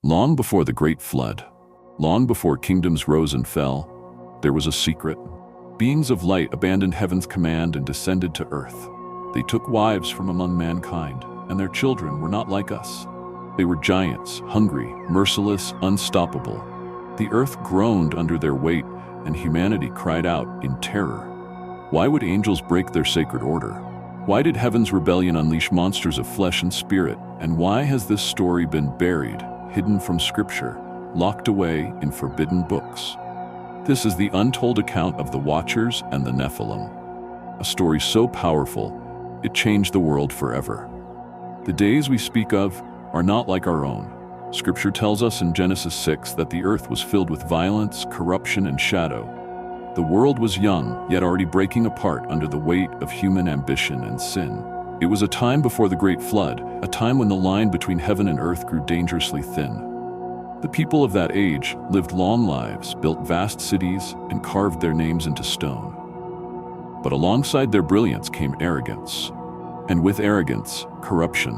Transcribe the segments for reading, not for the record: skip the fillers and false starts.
Long before the Great Flood, long before kingdoms rose and fell, there was a secret. Beings of light abandoned heaven's command and descended to earth. They took wives from among mankind, and their children were not like us. They were giants, hungry, merciless, unstoppable. The earth groaned under their weight, and humanity cried out in terror. Why would angels break their sacred order? Why did heaven's rebellion unleash monsters of flesh and spirit? And why has this story been buried, hidden from Scripture, locked away in forbidden books? This is the untold account of the Watchers and the Nephilim, a story so powerful, it changed the world forever. The days we speak of are not like our own. Scripture tells us in Genesis 6 that the earth was filled with violence, corruption, and shadow. The world was young, yet already breaking apart under the weight of human ambition and sin. It was a time before the Great Flood, a time when the line between heaven and earth grew dangerously thin. The people of that age lived long lives, built vast cities, and carved their names into stone. But alongside their brilliance came arrogance, and with arrogance, corruption.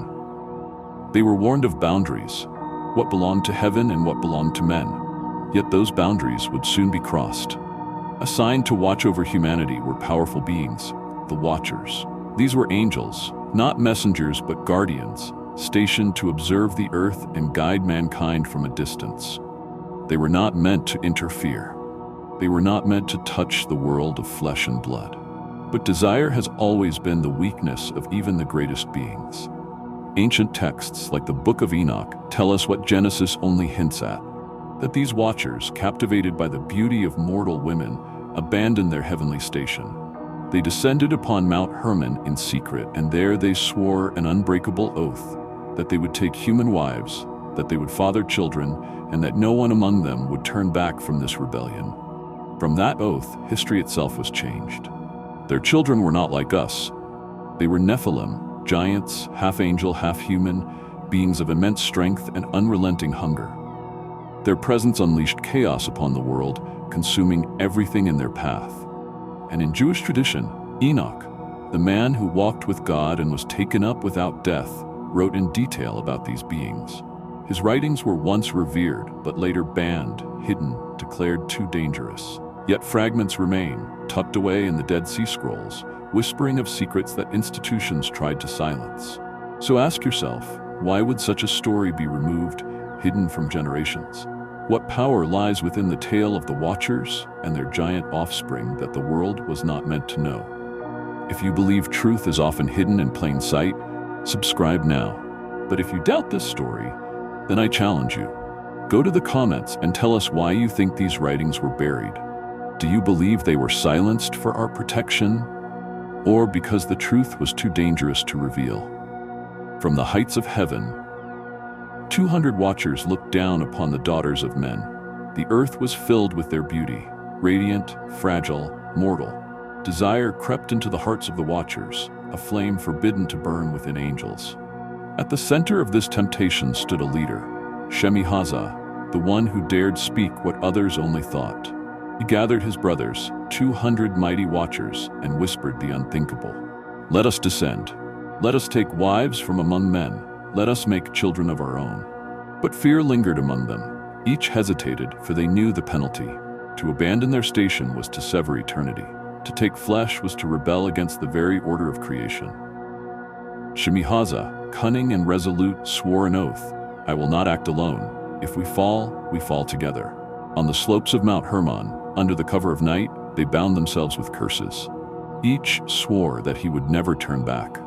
They were warned of boundaries, what belonged to heaven and what belonged to men. Yet those boundaries would soon be crossed. Assigned to watch over humanity were powerful beings, the Watchers. These were angels, not messengers but guardians, stationed to observe the earth and guide mankind from a distance. They were not meant to interfere. They were not meant to touch the world of flesh and blood. But desire has always been the weakness of even the greatest beings. Ancient texts like the Book of Enoch tell us what Genesis only hints at, that these Watchers, captivated by the beauty of mortal women, abandoned their heavenly station. They descended upon Mount Hermon in secret, and there they swore an unbreakable oath that they would take human wives, that they would father children, and that no one among them would turn back from this rebellion. From that oath, history itself was changed. Their children were not like us. They were Nephilim, giants, half angel, half human, beings of immense strength and unrelenting hunger. Their presence unleashed chaos upon the world, consuming everything in their path. And in Jewish tradition, Enoch, the man who walked with God and was taken up without death, wrote in detail about these beings. His writings were once revered, but later banned, hidden, declared too dangerous. Yet fragments remain, tucked away in the Dead Sea Scrolls, whispering of secrets that institutions tried to silence. So ask yourself, why would such a story be removed, hidden from generations? What power lies within the tale of the Watchers and their giant offspring that the world was not meant to know? If you believe truth is often hidden in plain sight, subscribe now. But if you doubt this story, then I challenge you. Go to the comments and tell us why you think these writings were buried. Do you believe they were silenced for our protection, or because the truth was too dangerous to reveal? From the heights of heaven, 200 Watchers looked down upon the daughters of men. The earth was filled with their beauty, radiant, fragile, mortal. Desire crept into the hearts of the Watchers, a flame forbidden to burn within angels. At the center of this temptation stood a leader, Shemihaza, the one who dared speak what others only thought. He gathered his brothers, 200 mighty Watchers, and whispered the unthinkable. Let us descend. Let us take wives from among men. Let us make children of our own. But fear lingered among them. Each hesitated, for they knew the penalty. To abandon their station was to sever eternity. To take flesh was to rebel against the very order of creation. Shemihaza, cunning and resolute, swore an oath, I will not act alone. If we fall together. On the slopes of Mount Hermon, under the cover of night, they bound themselves with curses. Each swore that he would never turn back.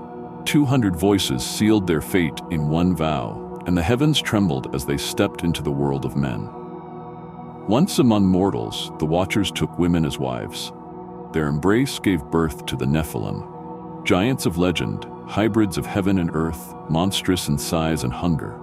200 voices sealed their fate in one vow, and the heavens trembled as they stepped into the world of men. Once among mortals, the Watchers took women as wives. Their embrace gave birth to the Nephilim, giants of legend, hybrids of heaven and earth, monstrous in size and hunger.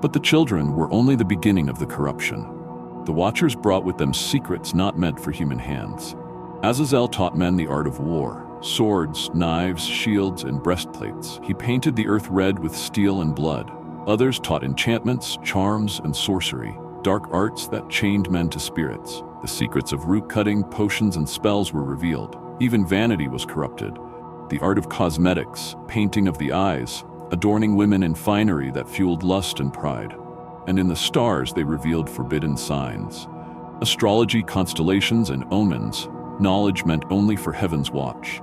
But the children were only the beginning of the corruption. The Watchers brought with them secrets not meant for human hands. Azazel taught men the art of war, swords, knives, shields, and breastplates. He painted the earth red with steel and blood. Others taught enchantments, charms, and sorcery, dark arts that chained men to spirits. The secrets of root-cutting, potions, and spells were revealed. Even vanity was corrupted. The art of cosmetics, painting of the eyes, adorning women in finery that fueled lust and pride. and in the stars they revealed forbidden signs. Astrology, constellations, and omens, knowledge meant only for heaven's watch.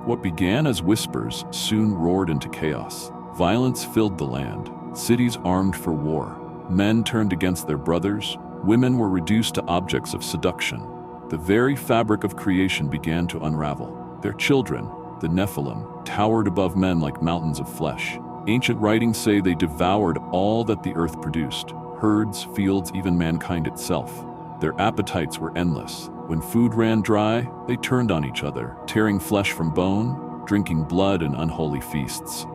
What began as whispers soon roared into chaos. Violence filled the land, cities armed for war. Men turned against their brothers, women were reduced to objects of seduction. The very fabric of creation began to unravel. Their children, the Nephilim, towered above men like mountains of flesh. Ancient writings say they devoured all that the earth produced, herds, fields, even mankind itself. Their appetites were endless. When food ran dry, they turned on each other, tearing flesh from bone, drinking blood in unholy feasts.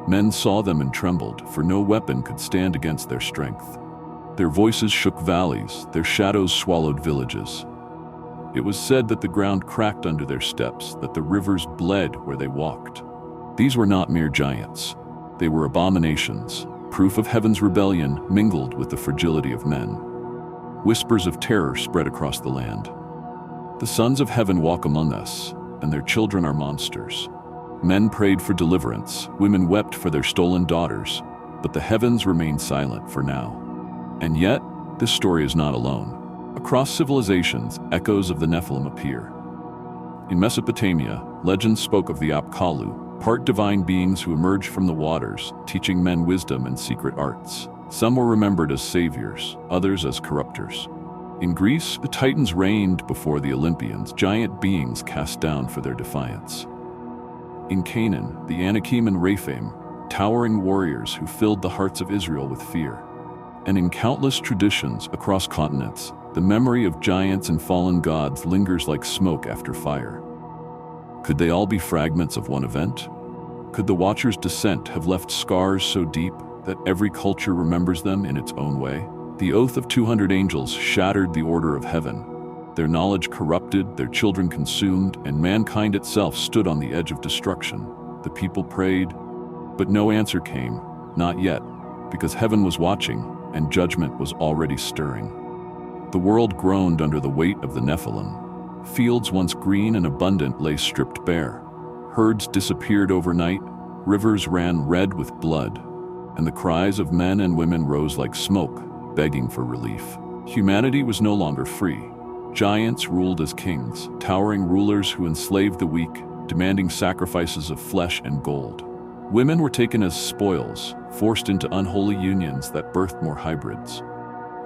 Men saw them and trembled, for no weapon could stand against their strength. Their voices shook valleys, their shadows swallowed villages. It was said that the ground cracked under their steps, that the rivers bled where they walked. These were not mere giants. They were abominations, proof of heaven's rebellion mingled with the fragility of men. Whispers of terror spread across the land. The sons of heaven walk among us, and their children are monsters. Men prayed for deliverance, women wept for their stolen daughters, but the heavens remain silent for now. And yet, this story is not alone. Across civilizations, echoes of the Nephilim appear. In Mesopotamia, legends spoke of the Apkallu, part divine beings who emerged from the waters, teaching men wisdom and secret arts. Some were remembered as saviors, others as corruptors. In Greece, the Titans reigned before the Olympians, giant beings cast down for their defiance. In Canaan, the Anakim and Rephaim, towering warriors who filled the hearts of Israel with fear. And in countless traditions across continents, the memory of giants and fallen gods lingers like smoke after fire. Could they all be fragments of one event? Could the Watchers' descent have left scars so deep that every culture remembers them in its own way? The oath of 200 angels shattered the order of heaven. Their knowledge corrupted, their children consumed, and mankind itself stood on the edge of destruction. The people prayed, but no answer came, not yet, because heaven was watching and judgment was already stirring. The world groaned under the weight of the Nephilim. Fields once green and abundant lay stripped bare. Herds disappeared overnight, rivers ran red with blood, and the cries of men and women rose like smoke, begging for relief. Humanity was no longer free. Giants ruled as kings, towering rulers who enslaved the weak, demanding sacrifices of flesh and gold. Women were taken as spoils, forced into unholy unions that birthed more hybrids.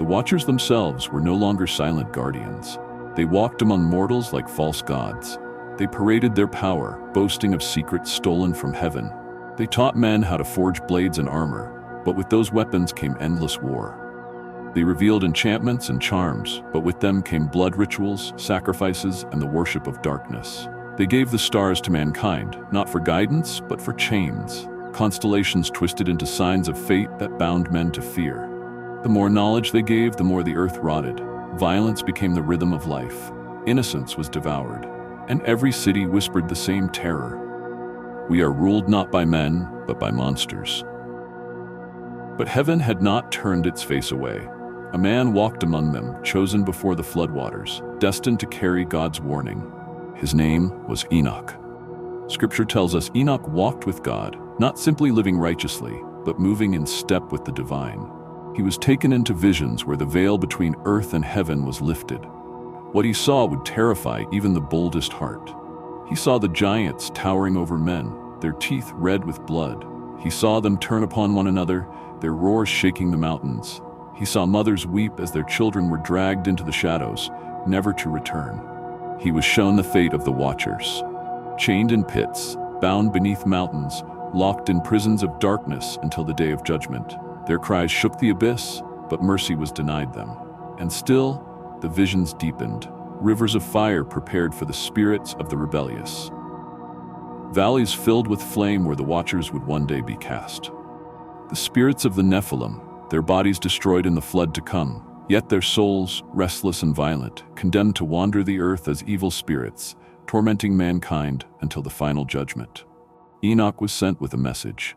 The Watchers themselves were no longer silent guardians. They walked among mortals like false gods. They paraded their power, boasting of secrets stolen from heaven. They taught men how to forge blades and armor, but with those weapons came endless war. They revealed enchantments and charms, but with them came blood rituals, sacrifices, and the worship of darkness. They gave the stars to mankind, not for guidance, but for chains, constellations twisted into signs of fate that bound men to fear. The more knowledge they gave, the more the earth rotted. Violence became the rhythm of life. Innocence was devoured, and every city whispered the same terror. We are ruled not by men, but by monsters. But heaven had not turned its face away. A man walked among them, chosen before the floodwaters, destined to carry God's warning. His name was Enoch. Scripture tells us Enoch walked with God, not simply living righteously, but moving in step with the divine. He was taken into visions where the veil between earth and heaven was lifted. What he saw would terrify even the boldest heart. He saw the giants towering over men, their teeth red with blood. He saw them turn upon one another, their roars shaking the mountains. He saw mothers weep as their children were dragged into the shadows, never to return. He was shown the fate of the Watchers. Chained in pits, bound beneath mountains, locked in prisons of darkness until the day of judgment. Their cries shook the abyss, but mercy was denied them. And still, the visions deepened. Rivers of fire prepared for the spirits of the rebellious. Valleys filled with flame where the Watchers would one day be cast. The spirits of the Nephilim, their bodies destroyed in the flood to come, yet their souls, restless and violent, condemned to wander the earth as evil spirits, tormenting mankind until the final judgment. Enoch was sent with a message.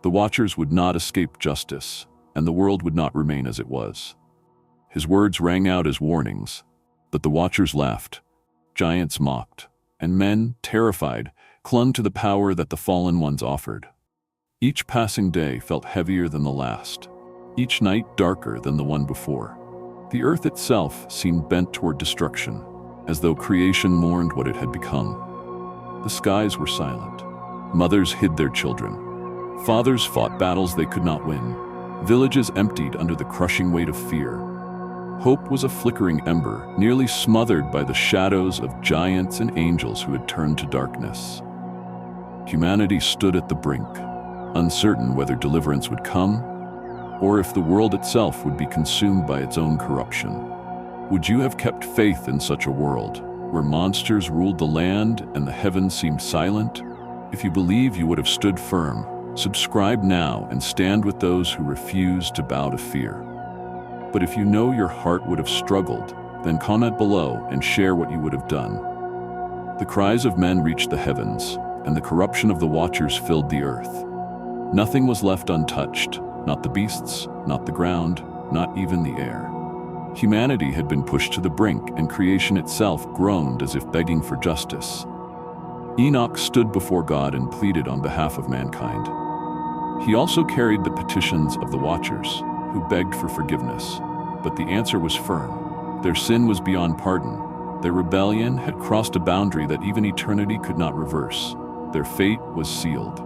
The Watchers would not escape justice, and the world would not remain as it was. His words rang out as warnings, but the Watchers laughed, giants mocked, and men, terrified, clung to the power that the fallen ones offered. Each passing day felt heavier than the last. each night darker than the one before. The earth itself seemed bent toward destruction, as though creation mourned what it had become. The skies were silent. Mothers hid their children. Fathers fought battles they could not win. Villages emptied under the crushing weight of fear. Hope was a flickering ember, nearly smothered by the shadows of giants and angels who had turned to darkness. Humanity stood at the brink, uncertain whether deliverance would come, or if the world itself would be consumed by its own corruption. Would you have kept faith in such a world, where monsters ruled the land and the heavens seemed silent? If you believe you would have stood firm, subscribe now and stand with those who refuse to bow to fear. But if you know your heart would have struggled, then comment below and share what you would have done. The cries of men reached the heavens, and the corruption of the watchers filled the earth. Nothing was left untouched, not the beasts, not the ground, not even the air. Humanity had been pushed to the brink, and creation itself groaned as if begging for justice. Enoch stood before God and pleaded on behalf of mankind. He also carried the petitions of the watchers, who begged for forgiveness, but the answer was firm. Their sin was beyond pardon. Their rebellion had crossed a boundary that even eternity could not reverse. Their fate was sealed.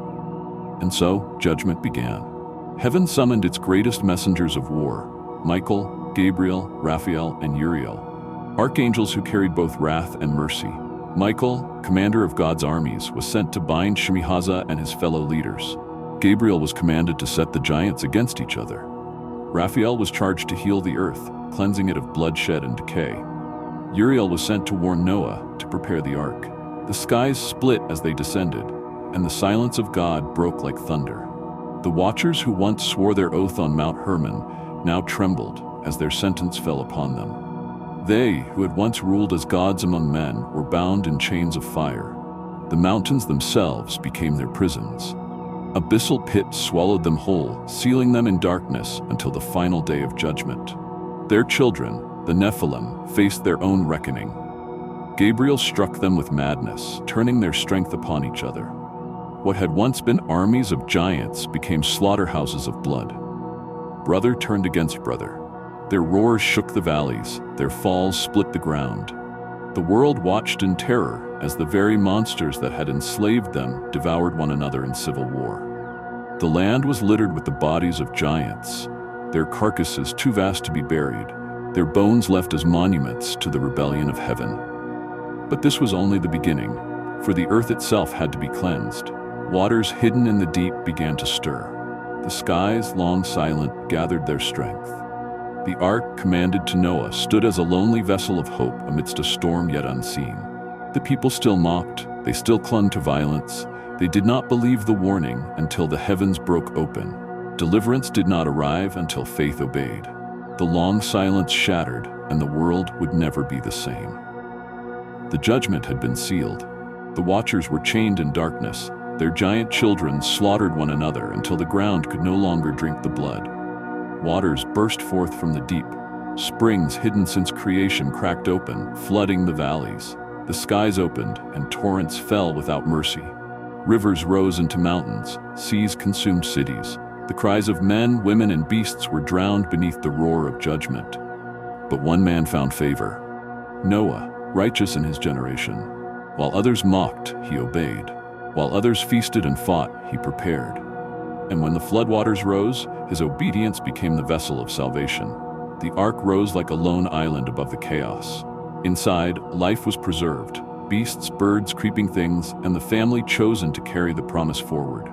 And so, judgment began. Heaven summoned its greatest messengers of war, Michael, Gabriel, Raphael, and Uriel, archangels who carried both wrath and mercy. Michael, commander of God's armies, was sent to bind Shemihaza and his fellow leaders. Gabriel was commanded to set the giants against each other. Raphael was charged to heal the earth, cleansing it of bloodshed and decay. Uriel was sent to warn Noah to prepare the ark. The skies split as they descended, and the silence of God broke like thunder. The watchers who once swore their oath on Mount Hermon now trembled as their sentence fell upon them. They, who had once ruled as gods among men, were bound in chains of fire. The mountains themselves became their prisons. Abyssal pits swallowed them whole, sealing them in darkness until the final day of judgment. Their children, the Nephilim, faced their own reckoning. Gabriel struck them with madness, turning their strength upon each other. What had once been armies of giants became slaughterhouses of blood. Brother turned against brother. Their roars shook the valleys, their falls split the ground. The world watched in terror as the very monsters that had enslaved them devoured one another in civil war. The land was littered with the bodies of giants, their carcasses too vast to be buried, their bones left as monuments to the rebellion of heaven. But this was only the beginning, for the earth itself had to be cleansed. Waters hidden in the deep began to stir. The skies, long silent, gathered their strength. The ark, commanded to Noah, stood as a lonely vessel of hope amidst a storm yet unseen. The people still mocked, they still clung to violence. They did not believe the warning until the heavens broke open. Deliverance did not arrive until faith obeyed. The long silence shattered, and the world would never be the same. The judgment had been sealed. The watchers were chained in darkness. Their giant children slaughtered one another until the ground could no longer drink the blood. Waters burst forth from the deep. Springs hidden since creation cracked open, flooding the valleys. The skies opened, and torrents fell without mercy. Rivers rose into mountains, seas consumed cities. The cries of men, women, and beasts were drowned beneath the roar of judgment. But one man found favor. Noah, righteous in his generation. While others mocked, he obeyed. While others feasted and fought, he prepared. And when the floodwaters rose, his obedience became the vessel of salvation. The ark rose like a lone island above the chaos. Inside, life was preserved. Beasts, birds, creeping things, and the family chosen to carry the promise forward.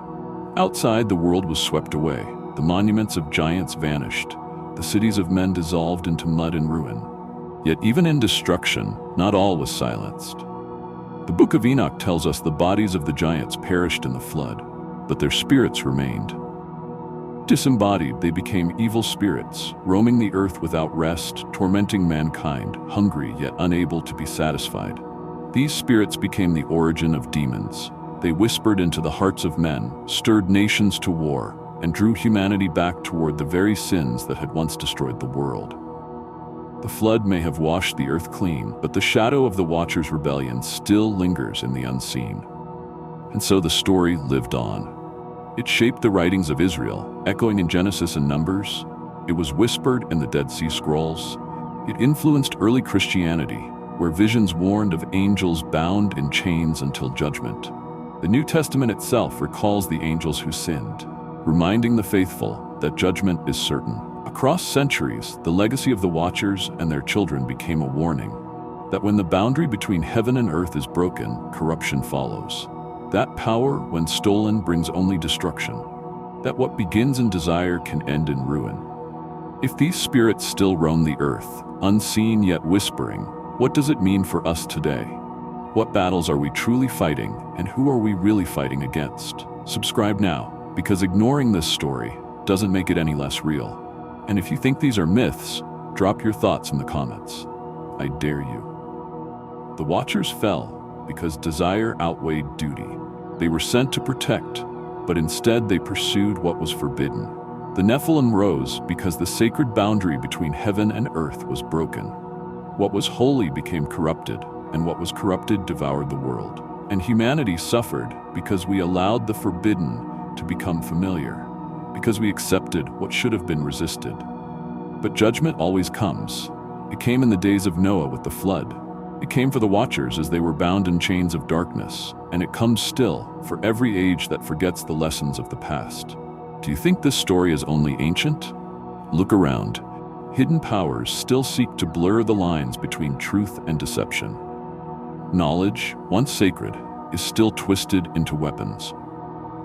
Outside, the world was swept away. The monuments of giants vanished. The cities of men dissolved into mud and ruin. Yet even in destruction, not all was silenced. The Book of Enoch tells us the bodies of the giants perished in the flood, but their spirits remained. Disembodied, they became evil spirits, roaming the earth without rest, tormenting mankind, hungry yet unable to be satisfied. These spirits became the origin of demons. They whispered into the hearts of men, stirred nations to war, and drew humanity back toward the very sins that had once destroyed the world. The flood may have washed the earth clean, but the shadow of the Watchers' rebellion still lingers in the unseen. And so the story lived on. It shaped the writings of Israel, echoing in Genesis and Numbers, It was whispered in the Dead Sea Scrolls. It influenced early Christianity, where visions warned of angels bound in chains until judgment. The New Testament itself recalls the angels who sinned, reminding the faithful that judgment is certain. Across centuries, the legacy of the Watchers and their children became a warning that when the boundary between heaven and earth is broken, corruption follows. That power, when stolen, brings only destruction. That what begins in desire can end in ruin. If these spirits still roam the earth, unseen yet whispering, what does it mean for us today? What battles are we truly fighting, and who are we really fighting against? Subscribe now, because ignoring this story doesn't make it any less real. And if you think these are myths, drop your thoughts in the comments. I dare you. The Watchers fell because desire outweighed duty. They were sent to protect, but instead they pursued what was forbidden. The Nephilim rose because the sacred boundary between heaven and earth was broken. What was holy became corrupted, and what was corrupted devoured the world. And humanity suffered because we allowed the forbidden to become familiar, because we accepted what should have been resisted. But judgment always comes. It came in the days of Noah with the flood. It came for the Watchers as they were bound in chains of darkness, and it comes still for every age that forgets the lessons of the past. Do you think this story is only ancient? Look around. Hidden powers still seek to blur the lines between truth and deception. Knowledge, once sacred, is still twisted into weapons.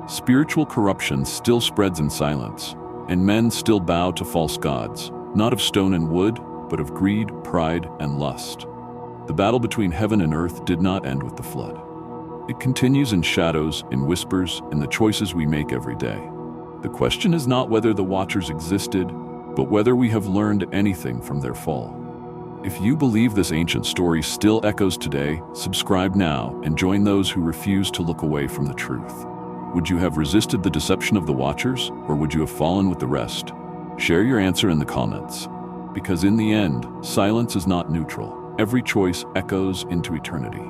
Spiritual corruption still spreads in silence, and men still bow to false gods, not of stone and wood, but of greed, pride, and lust. The battle between heaven and earth did not end with the flood. It continues in shadows, in whispers, in the choices we make every day. The question is not whether the Watchers existed, but whether we have learned anything from their fall. If you believe this ancient story still echoes today, subscribe now and join those who refuse to look away from the truth. Would you have resisted the deception of the Watchers, or would you have fallen with the rest? Share your answer in the comments. Because in the end, silence is not neutral. Every choice echoes into eternity.